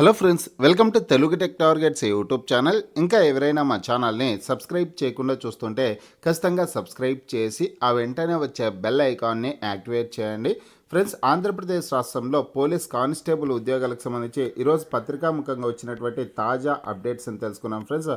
Hello friends, welcome to Telugu tech targets YouTube channel. ఇంకా ఎవరైనా మా ఛానల్ని సబ్స్క్రైబ్ చేయకుండా చూస్తుంటే ఖచ్చితంగా సబ్స్క్రైబ్ చేసి ఆ వెంటనే వచ్చే బెల్ ఐకాన్ని యాక్టివేట్ చేయండి. ఫ్రెండ్స్, ఆంధ్రప్రదేశ్ రాష్ట్రంలో పోలీస్ కానిస్టేబుల్ ఉద్యోగాలకు సంబంధించి ఈరోజు పత్రికాముఖంగా వచ్చినటువంటి తాజా అప్డేట్స్ అని తెలుసుకున్నాం. ఫ్రెండ్స్,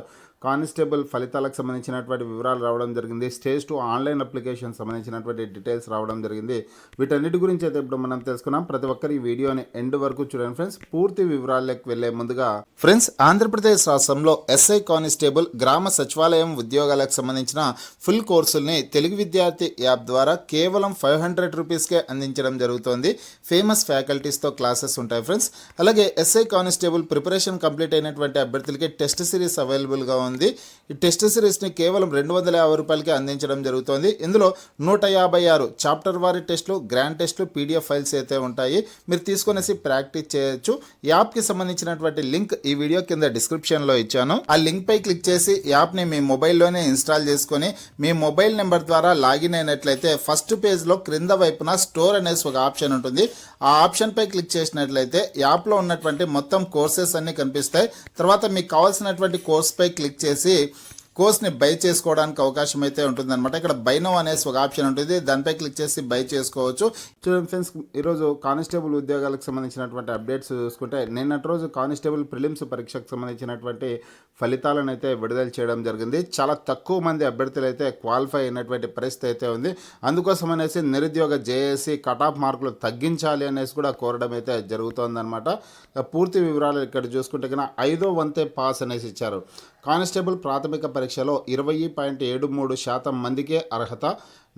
కానిస్టేబుల్ ఫలితాలకు సంబంధించినటువంటి వివరాలు రావడం జరిగింది. స్టేజ్ 2 ఆన్లైన్ అప్లికేషన్ సంబంధించినటువంటి డీటెయిల్స్ రావడం జరిగింది. వీటన్నిటి గురించి అయితే ఇప్పుడు మనం తెలుసుకున్నాం. ప్రతి ఒక్కరు ఈ వీడియోని ఎండ్ వరకు చూడండి ఫ్రెండ్స్. పూర్తి వివరాల్లోకి వెళ్లే ముందుగా ఫ్రెండ్స్, ఆంధ్రప్రదేశ్ రాష్ట్రంలో ఎస్ఐ కానిస్టేబుల్ గ్రామ సచివాలయం ఉద్యోగాలకు సంబంధించిన ఫుల్ కోర్సుల్ని తెలుగు విద్యార్థి యాప్ ద్వారా కేవలం 500 రూపీస్కే అందించడం జరుగుతోంది. ఫేమస్ ఫ్యాకల్టీస్తో క్లాసెస్ ఉంటాయి ఫ్రెండ్స్. అలాగే ఎస్ఐ కానిస్టేబుల్ ప్రిపరేషన్ కంప్లీట్ అయినటువంటి అభ్యర్థులకి టెస్ట్ సిరీస్ అవైలబుల్గా ఉంది. ఈ టెస్ట్ సిరీస్ని కేవలం 250 రూపాయలకి అందించడం జరుగుతోంది. ఇందులో 156 చాప్టర్ వారి టెస్టులు, గ్రాండ్ టెస్టులు, పీడిఎఫ్ ఫైల్స్ అయితే ఉంటాయి. మీరు తీసుకొనేసి ప్రాక్టీస్ చేయొచ్చు. యాప్కి సంబంధించినటువంటి లింక్ ఈ వీడియో కింద డిస్క్రిప్షన్లో ఇచ్చాను. ఆ లింక్ పై క్లిక్ చేసి యాప్ని మీ మొబైల్లోనే ఇన్స్టాల్ చేసుకొని మీ మొబైల్ నెంబర్ ద్వారా లాగిన్ అయినట్లయితే ఫస్ట్ పేజ్లో క్రింద వైపున స్టోర్ అనేసి ఒక ఆప్షన్ ఉంటుంది. ఆ ఆప్షన్ పై క్లిక్ చేసినట్లయితే యాప్లో ఉన్నటువంటి మొత్తం కోర్సెస్ అన్నీ కనిపిస్తాయి. తర్వాత మీకు కావాల్సినటువంటి కోర్స్ పై క్లిక్ చేసి కోర్స్ని బై చేసుకోవడానికి అవకాశం అయితే ఉంటుందన్నమాట. ఇక్కడ బై నౌ అనేసి ఒక ఆప్షన్ ఉంటుంది. దానిపై క్లిక్ చేసి బై చేసుకోవచ్చు. చూడండి ఫ్రెండ్స్, ఈరోజు కానిస్టేబుల్ ఉద్యోగాలకు సంబంధించినటువంటి అప్డేట్స్ చూసుకుంటే నిన్నటి రోజు కానిస్టేబుల్ ప్రిలిమ్స్ పరీక్షకు సంబంధించినటువంటి ఫలితాలను అయితే విడుదల చేయడం జరిగింది. చాలా తక్కువ మంది అభ్యర్థులు అయితే క్వాలిఫై అయినటువంటి పరిస్థితి అయితే ఉంది. అందుకోసం అనేసి నిరుద్యోగ జేఏసీ కట్ ఆఫ్ మార్కులు తగ్గించాలి అనేసి కూడా కోరడం అయితే జరుగుతోందన్నమాట. పూర్తి వివరాలు ఇక్కడ చూసుకుంటే కన్నా 5వ వంతే పాస్ అనేసి ఇచ్చారు. కానిస్టేబుల్ ప్రాథమిక పరీక్షలో 20.73% మందికే అర్హత.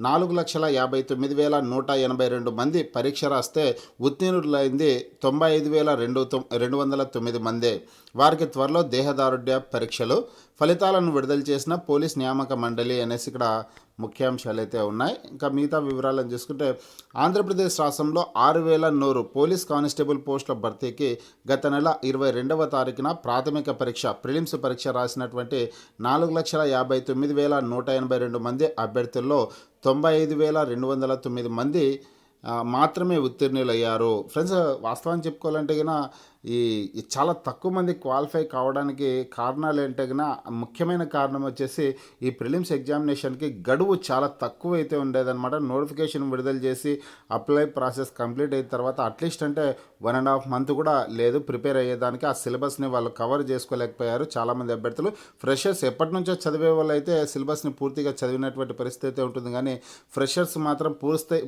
4,59,182 మంది పరీక్ష రాస్తే ఉత్తీర్ణులైంది 95,209 మందే. వారికి త్వరలో దేహదారుఢ్య పరీక్షలు. ఫలితాలను విడుదల చేసిన పోలీస్ నియామక మండలి అనేసి ఇక్కడ ముఖ్యాంశాలు అయితే ఉన్నాయి. ఇంకా మిగతా వివరాలను చూసుకుంటే ఆంధ్రప్రదేశ్ రాష్ట్రంలో 6,100 పోలీస్ కానిస్టేబుల్ పోస్టుల భర్తీకి గత నెల 22వ తారీఖున ప్రాథమిక పరీక్ష ప్రిలిమ్స్ పరీక్ష రాసినటువంటి 4,59,182 మంది అభ్యర్థుల్లో 95,209 మంది మాత్రమే ఉత్తీర్ణులయ్యారు. ఫ్రెండ్స్, వాస్తవాన్ని చెప్పుకోవాలంటే కన్నా ఈ చాలా తక్కువ మంది క్వాలిఫై కావడానికి కారణాలు ఏంటే కన్నా ముఖ్యమైన కారణం వచ్చేసి ఈ ప్రిలిమ్స్ ఎగ్జామినేషన్కి గడువు చాలా తక్కువ అయితే ఉండేదన్నమాట. నోటిఫికేషన్ విడుదల చేసి అప్లై ప్రాసెస్ కంప్లీట్ అయిన తర్వాత అట్లీస్ట్ అంటే 1.5 మంత్ కూడా లేదు ప్రిపేర్ అయ్యేదానికి. ఆ సిలబస్ని వాళ్ళు కవర్ చేసుకోలేకపోయారు చాలామంది అభ్యర్థులు. ఫ్రెషర్స్ ఎప్పటి నుంచో చదివే వాళ్ళు అయితే సిలబస్ని పూర్తిగా చదివినటువంటి పరిస్థితి అయితే ఉంటుంది. కానీ ఫ్రెషర్స్ మాత్రం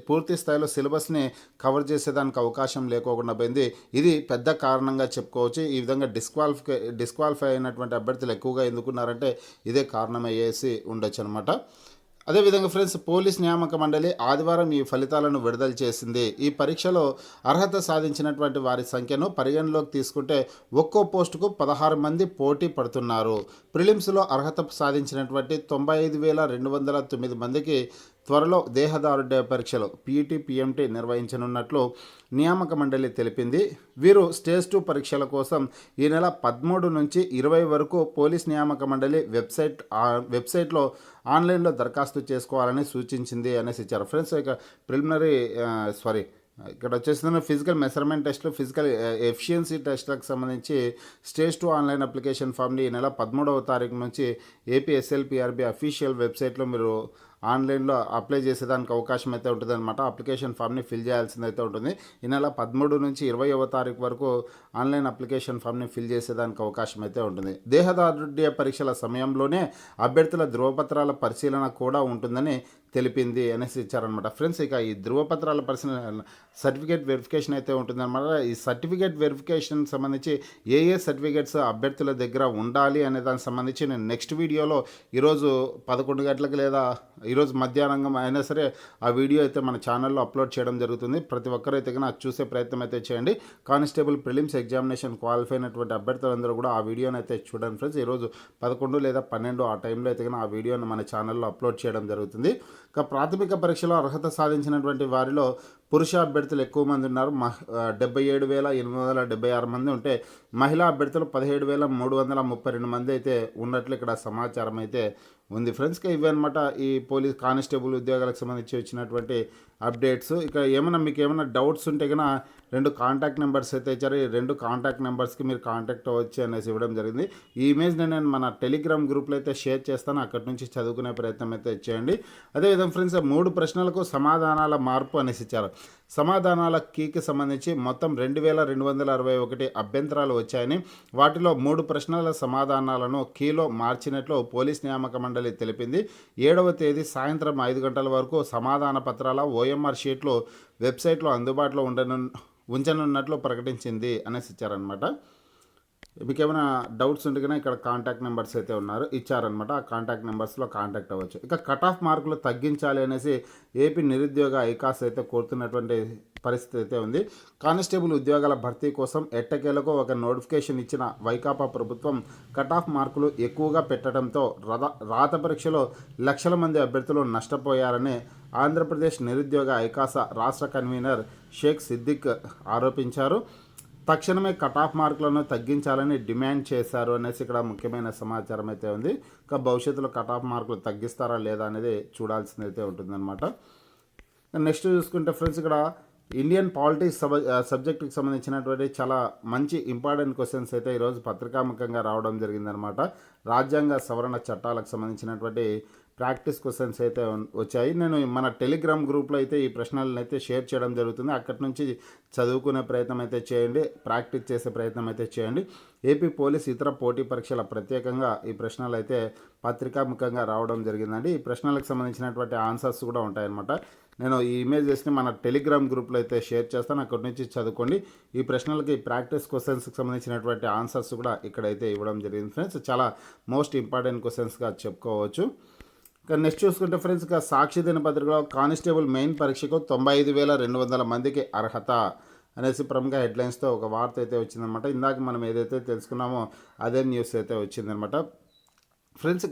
పూర్తి స్థాయిలో సిలబస్ని కవర్ చేసేదానికి అవకాశం లేకోకుండా పోయింది. ఇది పెద్ద కారణంగా చెప్పుకోవచ్చు. ఈ విధంగా డిస్క్వాలిఫై అయినటువంటి అభ్యర్థులు ఎక్కువగా ఎందుకున్నారంటే ఇదే కారణమయ్యేసి ఉండొచ్చు అనమాట. అదేవిధంగా ఫ్రెండ్స్, పోలీస్ నియామక మండలి ఆదివారం ఈ ఫలితాలను విడుదల చేసింది. ఈ పరీక్షలో అర్హత సాధించినటువంటి వారి సంఖ్యను పరిగణలోకి తీసుకుంటే ఒక్కో పోస్టుకు 16 మంది పోటీ పడుతున్నారు. ప్రిలిమ్స్లో అర్హత సాధించినటువంటి 95,209 మందికి త్వరలో దేహదారుఢ్య పరీక్షలు పీఈటీ, పీఎంటీ నిర్వహించనున్నట్లు నియామక మండలి తెలిపింది. వీరు స్టేజ్ 2 పరీక్షల కోసం ఈ నెల 13 నుంచి 20 వరకు పోలీస్ నియామక మండలి వెబ్సైట్లో ఆన్లైన్లో దరఖాస్తు చేసుకోవాలని సూచించింది అనేసి ఇచ్చారు. ఫ్రెండ్స్, ఇక ఇక్కడ వచ్చేసిన ఫిజికల్ మెజర్మెంట్ టెస్టులు, ఫిజికల్ ఎఫిషియన్సీ టెస్టులకు సంబంధించి స్టేజ్ 2 ఆన్లైన్ అప్లికేషన్ ఫామ్ని ఈ నెల 13వ తారీఖు నుంచి ఏపీ ఎస్ఎల్పిఆర్బి అఫీషియల్ వెబ్సైట్లో మీరు ఆన్లైన్లో అప్లై చేసేదానికి అవకాశం అయితే ఉంటుంది అనమాట. అప్లికేషన్ ఫామ్ని ఫిల్ చేయాల్సింది అయితే ఉంటుంది. ఈ నెల 13 నుంచి 20వ తారీఖు వరకు ఆన్లైన్ అప్లికేషన్ ఫామ్ని ఫిల్ చేసేదానికి అవకాశం అయితే ఉంటుంది. దేహదారుఢ్య పరీక్షల సమయంలోనే అభ్యర్థుల ధృవపత్రాల పరిశీలన కూడా ఉంటుందని తెలిపింది అనేసి ఇచ్చారనమాట. ఫ్రెండ్స్, ఇక ఈ ధృవపత్రాల పరిశీలన సర్టిఫికేట్ వెరిఫికేషన్ అయితే ఉంటుందన్నమాట. ఈ సర్టిఫికేట్ వెరిఫికేషన్ సంబంధించి ఏ సర్టిఫికేట్స్ అభ్యర్థుల దగ్గర ఉండాలి అనే దానికి సంబంధించి నేను నెక్స్ట్ వీడియోలో ఈరోజు 11 గంటలకు లేదా ఈరోజు మధ్యాహ్నం అయినా సరే ఆ వీడియో అయితే మన ఛానల్లో అప్లోడ్ చేయడం జరుగుతుంది. ప్రతి ఒక్కరైతే కన్నా చూసే ప్రయత్నం అయితే చేయండి. కానిస్టేబుల్ ప్రిలిమ్స్ ఎగ్జామినేషన్ క్వాలిఫై అయినటువంటి అభ్యర్థులందరూ కూడా ఆ వీడియోని అయితే చూడండి ఫ్రెండ్స్. ఈరోజు 11 లేదా 12 ఆ టైంలో అయితే కన్నా ఆ వీడియోని మన ఛానల్లో అప్లోడ్ చేయడం జరుగుతుంది. ఇక ప్రాథమిక పరీక్షలో అర్హత సాధించినటువంటి వారిలో పురుష అభ్యర్థులు ఎక్కువ మంది ఉన్నారు. 77,876 మంది ఉంటే మహిళా అభ్యర్థులు 17,332 మంది అయితే ఉన్నట్లు ఇక్కడ సమాచారం అయితే ఉంది ఫ్రెండ్స్. ఇవి అనమాట ఈ పోలీస్ కానిస్టేబుల్ ఉద్యోగాలకు సంబంధించి వచ్చినటువంటి అప్డేట్స్. ఇక ఏమైనా మీకు ఏమైనా డౌట్స్ ఉంటే కనుక 2 కాంటాక్ట్ నెంబర్స్ అయితే ఇచ్చారు. ఈ 2 కాంటాక్ట్ నెంబర్స్కి మీరు కాంటాక్ట్ అవ్వచ్చు అనేసి ఇవ్వడం జరిగింది. ఈ ఇమేజ్ని నేను మన టెలిగ్రామ్ గ్రూప్లో అయితే షేర్ చేస్తాను. అక్కడి నుంచి చదువుకునే ప్రయత్నం అయితే చేయండి. అదేవిధంగా ఫ్రెండ్స్ 3 ప్రశ్నలకు సమాధానాల మార్పు అనేసి ఇచ్చారు. సమాధానాల కీకి సంబంధించి మొత్తం 2,261 అభ్యంతరాలు వచ్చాయని, వాటిలో 3 ప్రశ్నల సమాధానాలను కీలో మార్చినట్లు పోలీస్ నియామక మండలి తెలిపింది. 7వ తేదీ సాయంత్రం 5 గంటల వరకు సమాధాన పత్రాల ఓఎంఆర్ షీట్లు వెబ్సైట్లో అందుబాటులో ఉంచనున్నట్లు ప్రకటించింది అనేసి ఇచ్చారనమాట. మీకు ఏమైనా డౌట్స్ ఉంటే కనుక ఇక్కడ కాంటాక్ట్ నెంబర్స్ అయితే ఇచ్చారనమాట. ఆ కాంటాక్ట్ నెంబర్స్లో కాంటాక్ట్ అవ్వచ్చు. ఇక కట్ ఆఫ్ మార్కులు తగ్గించాలి అనేసి ఏపీ నిరుద్యోగ ఐకాస్ అయితే కోరుతున్నటువంటి పరిస్థితి అయితే ఉంది. కానిస్టేబుల్ ఉద్యోగాల భర్తీ కోసం ఎట్టకేలకు ఒక నోటిఫికేషన్ ఇచ్చిన వైకాపా ప్రభుత్వం కట్ ఆఫ్ మార్కులు ఎక్కువగా పెట్టడంతో రాత పరీక్షలో లక్షల మంది అభ్యర్థులు నష్టపోయారని ఆంధ్రప్రదేశ్ నిరుద్యోగ ఐకాస రాష్ట్ర కన్వీనర్ షేక్ సిద్దిక్ ఆరోపించారు. తక్షణమే కట్ ఆఫ్ మార్కులను తగ్గించాలని డిమాండ్ చేశారు అనేసి ఇక్కడ ముఖ్యమైన సమాచారం అయితే ఉంది. ఇంకా భవిష్యత్తులో కట్ ఆఫ్ మార్కులు తగ్గిస్తారా లేదా అనేది చూడాల్సింది అయితే ఉంటుందన్నమాట. నెక్స్ట్ చూసుకుంటే ఫ్రెండ్స్ ఇక్కడ ఇండియన్ పాలిటిక్స్ సబ్జెక్టుకి సంబంధించినటువంటి చాలా మంచి ఇంపార్టెంట్ క్వశ్చన్స్ అయితే ఈరోజు పత్రికాముఖంగా రావడం జరిగిందనమాట. రాజ్యాంగ సవరణ చట్టాలకు సంబంధించినటువంటి ప్రాక్టీస్ క్వశ్చన్స్ అయితే వచ్చాయి. నేను మన టెలిగ్రామ్ గ్రూప్లో అయితే ఈ ప్రశ్నలను అయితే షేర్ చేయడం జరుగుతుంది. అక్కడి నుంచి చదువుకునే ప్రయత్నం అయితే చేయండి, ప్రాక్టీస్ చేసే ప్రయత్నం అయితే చేయండి. ఏపీ పోలీస్ ఇతర పోటీ పరీక్షల ప్రత్యేకంగా ఈ ప్రశ్నలు అయితే పత్రికాముఖంగా రావడం జరిగిందండి. ఈ ప్రశ్నలకు సంబంధించినటువంటి ఆన్సర్స్ కూడా ఉంటాయన్నమాట. నేను ఈ ఇమేజెస్ని మన టెలిగ్రామ్ గ్రూప్లో అయితే షేర్ చేస్తాను. అక్కడి నుంచి చదువుకోండి. ఈ ప్రశ్నలకి ప్రాక్టీస్ క్వశ్చన్స్కి సంబంధించినటువంటి ఆన్సర్స్ కూడా ఇక్కడైతే ఇవ్వడం జరిగింది ఫ్రెండ్స్. చాలా మోస్ట్ ఇంపార్టెంట్ క్వశ్చన్స్గా చెప్పుకోవచ్చు. నెక్స్ట్ చూసుకుంటే ఫ్రెండ్స్ సాక్షి దినపత్రికలో కానిస్టేబుల్ మెయిన్ పరీక్షకు 95,200 మందికి అర్హత అనేసి ప్రముఖ హెడ్లైన్స్తో ఒక వార్త అయితే వచ్చిందనమాట. ఇందాక మనం ఏదైతే తెలుసుకున్నామో అదే న్యూస్ అయితే వచ్చిందనమాట. ఫ్రెండ్స్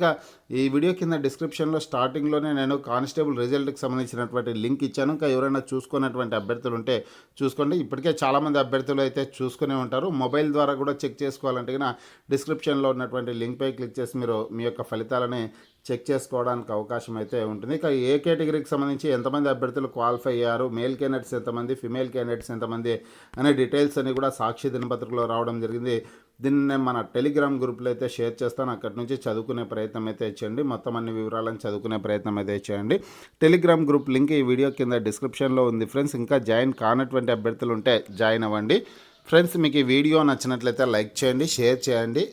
ఈ వీడియో కింద డిస్క్రిప్షన్లో స్టార్టింగ్లోనే నేను కానిస్టేబుల్ రిజల్ట్కి సంబంధించినటువంటి లింక్ ఇచ్చాను. ఇంకా ఎవరైనా చూసుకున్నటువంటి అభ్యర్థులు ఉంటే చూసుకోండి. ఇప్పటికే చాలామంది అభ్యర్థులు అయితే చూసుకునే ఉంటారు. మొబైల్ ద్వారా కూడా చెక్ చేసుకోవాలంటే కన్నా డిస్క్రిప్షన్లో ఉన్నటువంటి లింక్పై క్లిక్ చేసి మీరు మీ యొక్క ఫలితాలని చెక్ చేసుకోవడానికి అవకాశం అయితే ఉంటుంది. ఇక ఏ కేటగిరీకి సంబంధించి ఎంతమంది అభ్యర్థులు క్వాలిఫై అయ్యారు, మేల్ క్యాండిడేట్స్ ఎంతమంది, ఫిమేల్ క్యాండిడేట్స్ ఎంతమంది అనే డీటెయిల్స్ అన్ని కూడా సాక్షి దినపత్రికలో రావడం జరిగింది. దీన్ని నేను మన టెలిగ్రామ్ గ్రూప్లో అయితే షేర్ చేస్తాను. అక్కడి నుంచి చదువుకునే ప్రయత్నం అయితే చేయండి. మొత్తం అన్ని వివరాలను చదువుకునే ప్రయత్నం అయితే చేయండి. టెలిగ్రామ్ గ్రూప్ లింక్ ఈ వీడియో కింద డిస్క్రిప్షన్లో ఉంది ఫ్రెండ్స్. ఇంకా జాయిన్ కానటువంటి అభ్యర్థులు ఉంటే జాయిన్ అవ్వండి ఫ్రెండ్స్. మీకు ఈ వీడియో నచ్చినట్లయితే లైక్ చేయండి, షేర్ చేయండి.